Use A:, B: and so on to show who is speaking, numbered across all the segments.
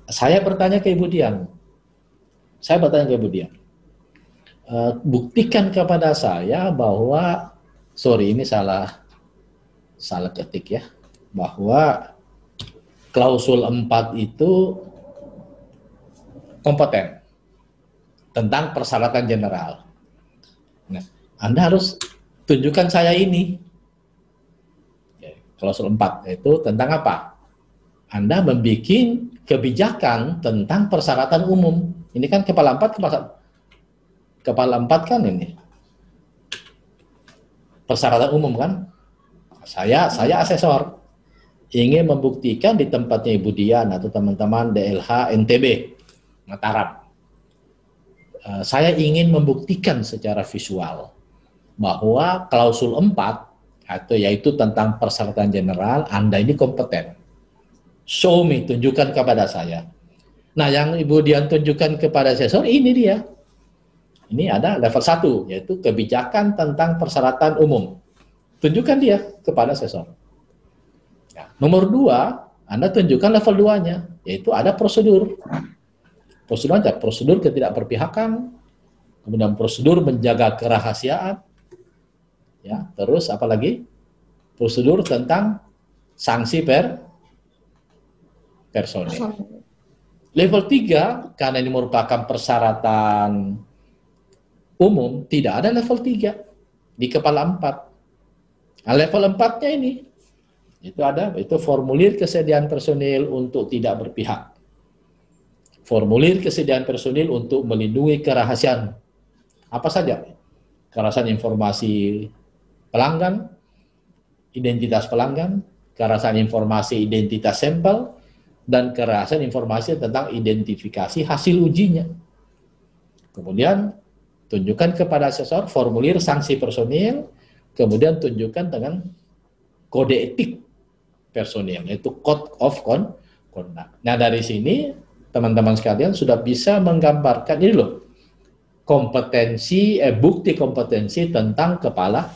A: Saya bertanya ke Ibu Dian, buktikan kepada saya bahwa, sorry ini salah ketik ya, bahwa klausul 4 itu kompeten tentang persyaratan general. Nah, Anda harus tunjukkan saya ini. Klausul 4 itu tentang apa? Anda membuat kebijakan tentang persyaratan umum. Ini kan kepala 4 kan ini. Persyaratan umum kan? Saya asesor. Ingin membuktikan di tempatnya Ibu Dian atau teman-teman DLH NTB Mataram. Saya ingin membuktikan secara visual bahwa klausul 4 atau yaitu tentang persyaratan general, Anda ini kompeten. Show me, tunjukkan kepada saya. Nah, yang Ibu Dian tunjukkan kepada asesor, ini dia. Ini ada level 1, yaitu kebijakan tentang persyaratan umum. Tunjukkan dia kepada asesor. Ya. Nomor 2, Anda tunjukkan level 2-nya, yaitu ada prosedur. Prosedur ketidakberpihakan, kemudian prosedur menjaga kerahasiaan, ya, terus apa lagi? Prosedur tentang sanksi personil. Level 3, karena ini merupakan persyaratan umum, tidak ada level 3 di kepala 4. Nah, level 4-nya ini, itu formulir kesediaan personil untuk tidak berpihak. Formulir kesediaan personil untuk melindungi kerahasiaan. Apa saja? Kerahasiaan informasi pelanggan, identitas pelanggan, kerahasiaan informasi identitas sampel, dan kerahasiaan informasi tentang identifikasi hasil ujinya. Kemudian tunjukkan kepada asesor formulir sanksi personil, kemudian tunjukkan dengan kode etik personil, yaitu Code of Conduct. Nah, dari sini teman-teman sekalian sudah bisa menggambarkan ini loh, bukti kompetensi tentang kepala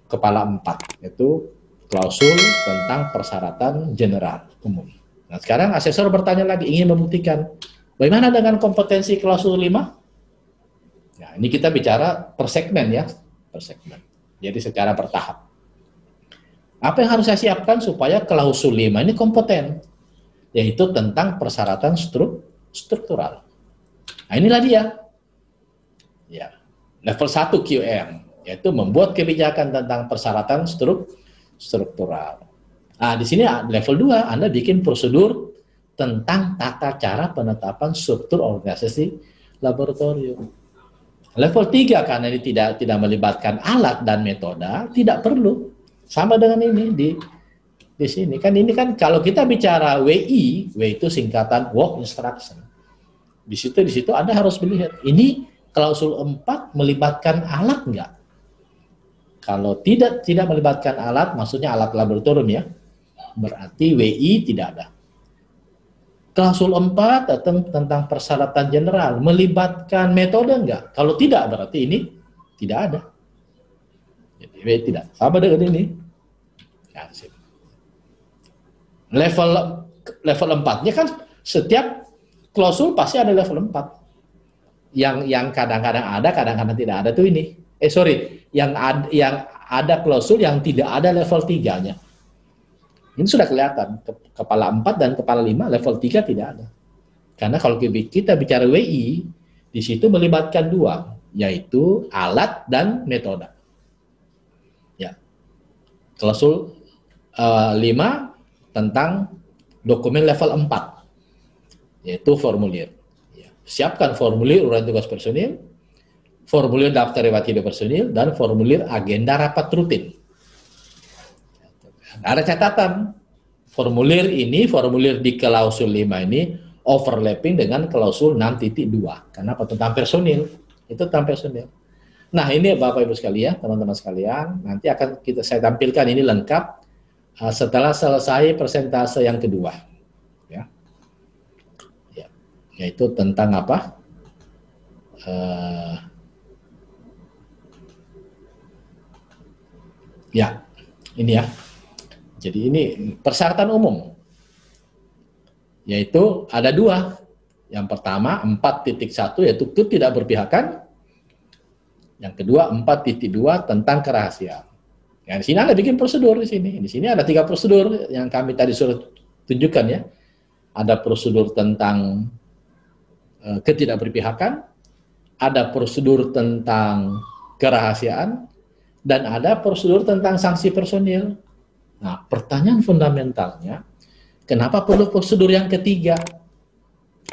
A: 4, yaitu klausul tentang persyaratan general umum. Nah, sekarang asesor bertanya lagi, ingin membuktikan bagaimana dengan kompetensi klausul 5? Nah, ini kita bicara per segmen ya, per segmen. Jadi secara bertahap. Apa yang harus saya siapkan supaya klausul 5 ini kompeten? Yaitu tentang persyaratan struktural. Nah, inilah dia. Ya, level 1 QM, yaitu membuat kebijakan tentang persyaratan struktural. Nah, di sini level 2, Anda bikin prosedur tentang tata cara penetapan struktur organisasi laboratorium. Level 3, karena ini tidak melibatkan alat dan metode, tidak perlu. Sama dengan ini di sini. Kan ini kan kalau kita bicara WI, W itu singkatan work instruction. Di situ Anda harus melihat, ini klausul 4 melibatkan alat enggak? Kalau tidak melibatkan alat, maksudnya alat laboratorium ya, berarti WI tidak ada. Klausul 4 tentang persyaratan general melibatkan metode enggak? Kalau tidak, berarti ini tidak ada. Jadi WI tidak. Sama dengan ini. Ya, level 4-nya kan setiap klausul pasti ada level 4. Yang kadang-kadang ada, kadang-kadang tidak ada tuh ini. Yang ada klausul yang tidak ada level 3-nya. Ini sudah kelihatan, kepala 4 dan kepala 5 level 3 tidak ada. Karena kalau kita bicara WI, di situ melibatkan 2, yaitu alat dan metode. Ya. Klausul 5 tentang dokumen level 4, yaitu formulir. Ya. Siapkan formulir uraian tugas personil, formulir daftar riwayat hidup personil, dan formulir agenda rapat rutin. Ada catatan, formulir di klausul 5 ini overlapping dengan klausul 6.2, karena tentang personil, itu tentang personil. Nah, ini Bapak Ibu sekalian, teman-teman sekalian, nanti akan saya tampilkan ini lengkap setelah selesai persentase yang kedua. Ya. Yaitu tentang apa? Ya, ini ya. Jadi ini persyaratan umum. yaitu ada dua. Yang pertama 4.1 yaitu ketidakberpihakan. Yang kedua 4.2 tentang kerahasiaan. Ya, di sini ada bikin prosedur di sini. Di sini ada 3 prosedur yang kami tadi sudah tunjukkan ya. Ada prosedur tentang ketidakberpihakan, ada prosedur tentang kerahasiaan, dan ada prosedur tentang sanksi personil. Nah, pertanyaan fundamentalnya, kenapa perlu prosedur yang ketiga?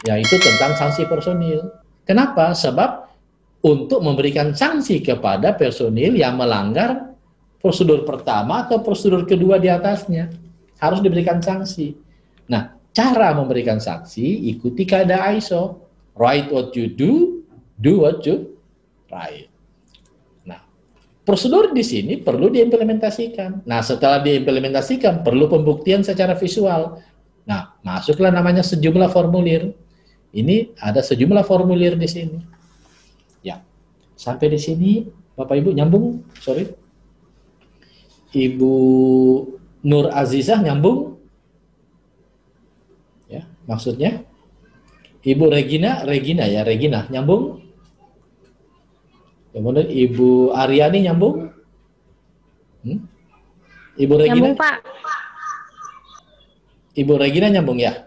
A: Yaitu tentang sanksi personil. Kenapa? Sebab untuk memberikan sanksi kepada personil yang melanggar prosedur pertama atau prosedur kedua di atasnya. Harus diberikan sanksi. Nah, cara memberikan sanksi, ikuti kaidah ISO. Write what you do what you write. Nah, prosedur di sini perlu diimplementasikan. Nah, setelah diimplementasikan, perlu pembuktian secara visual. Nah, masuklah namanya sejumlah formulir. Ini ada sejumlah formulir di sini. Ya, sampai di sini, Bapak Ibu nyambung? Sorry. Ibu Nur Azizah nyambung? Ya, maksudnya? Ibu Regina ya, Regina nyambung? Kemudian Ibu Aryani nyambung? Ibu Regina?
B: Nyambung, Pak.
A: Ibu Regina nyambung ya?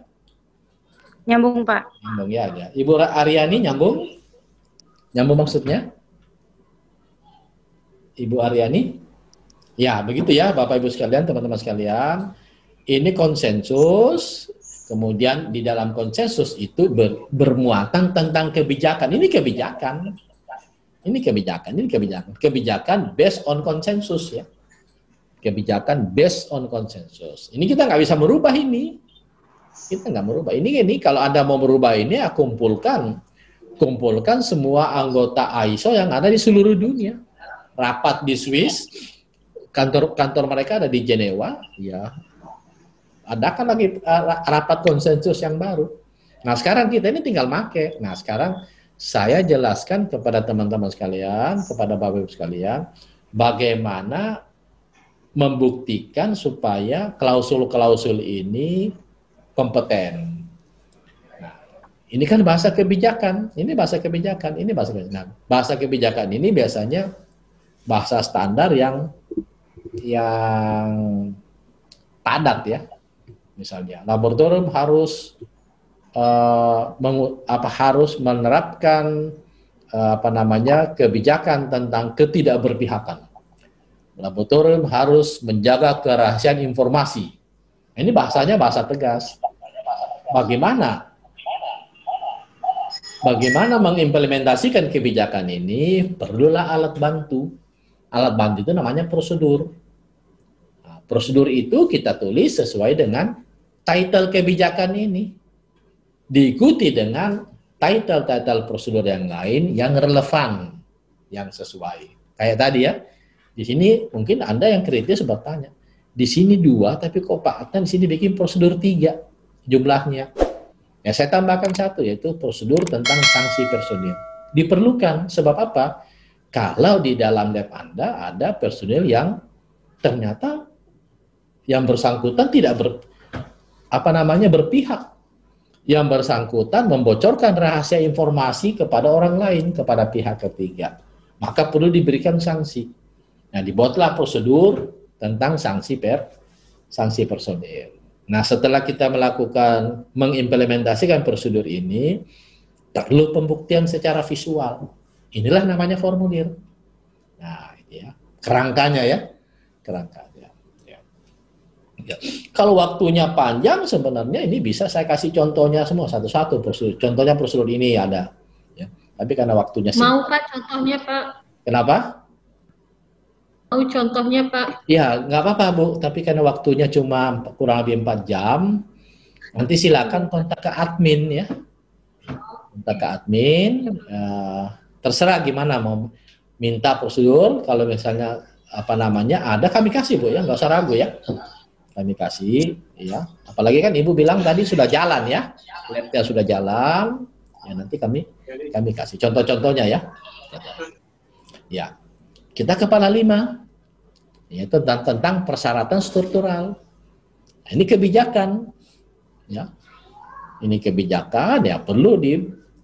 B: Nyambung, Pak.
A: Nyambung ya, ya. Ibu Aryani nyambung? Nyambung maksudnya? Ibu Aryani? Ya, begitu ya Bapak Ibu sekalian, teman-teman sekalian. Ini konsensus. Kemudian di dalam konsensus itu bermuatan tentang kebijakan. Ini kebijakan. Ini kebijakan. Ini kebijakan. Kebijakan based on konsensus ya. Kebijakan based on konsensus. Ini kita nggak bisa merubah ini. Kita nggak merubah. Ini kalau Anda mau merubah ini, ya kumpulkan semua anggota ISO yang ada di seluruh dunia. Rapat di Swiss, kantor mereka ada di Jenewa, ya. Adakan lagi rapat konsensus yang baru. Nah, sekarang kita ini tinggal make. Nah, sekarang saya jelaskan kepada teman-teman sekalian, kepada Bapak Ibu sekalian, bagaimana membuktikan supaya klausul-klausul ini kompeten. Nah, ini kan bahasa kebijakan. Ini bahasa kebijakan. Ini bahasa kebijakan. Nah, bahasa kebijakan ini biasanya bahasa standar yang padat ya. Misalnya, laboratorium harus harus menerapkan kebijakan tentang ketidakberpihakan. Laboratorium harus menjaga kerahasiaan informasi. Ini bahasanya bahasa tegas. Bagaimana mengimplementasikan kebijakan ini? Perlulah alat bantu. Alat bantu itu namanya prosedur. Nah, prosedur itu kita tulis sesuai dengan title kebijakan ini. Diikuti dengan title prosedur yang lain yang relevan, yang sesuai. Kayak tadi ya, di sini mungkin Anda yang kritis bertanya, di sini 2, tapi kok Pak Adnan di sini bikin prosedur 3 jumlahnya. Ya saya tambahkan 1, yaitu prosedur tentang sanksi personil. Diperlukan, sebab apa? Kalau di dalam lab Anda ada personil yang ternyata yang bersangkutan tidak berpihak. Yang bersangkutan membocorkan rahasia informasi kepada orang lain, kepada pihak ketiga. Maka perlu diberikan sanksi. Nah, dibuatlah prosedur tentang sanksi personil. Nah, setelah kita mengimplementasikan prosedur ini, perlu pembuktian secara visual. Inilah namanya formulir. Nah, ya, kerangkanya ya, kerangkanya. Ya. Kalau waktunya panjang, sebenarnya ini bisa saya kasih contohnya semua satu-satu prosedur. Contohnya prosedur ini ada. Ya. Tapi karena waktunya singkat.
B: Mau Pak contohnya Pak?
A: Kenapa?
B: Mau contohnya Pak?
A: Ya, nggak apa-apa Bu. Tapi karena waktunya cuma kurang lebih 4 jam, nanti silakan kontak ke admin ya. Kontak ke admin. Terserah gimana mau minta prosedur. Kalau misalnya ada kami kasih Bu ya, nggak usah ragu ya. Kami kasih, ya. Apalagi kan Ibu bilang tadi sudah jalan ya, labnya sudah jalan, ya nanti kami kasih contoh-contohnya ya. Ya, kita kepala 5, yaitu tentang persyaratan struktural. Nah, ini kebijakan, ya. ini kebijakan ya perlu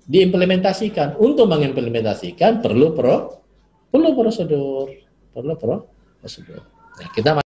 A: diimplementasikan. Untuk mengimplementasikan perlu prosedur. Nah, kita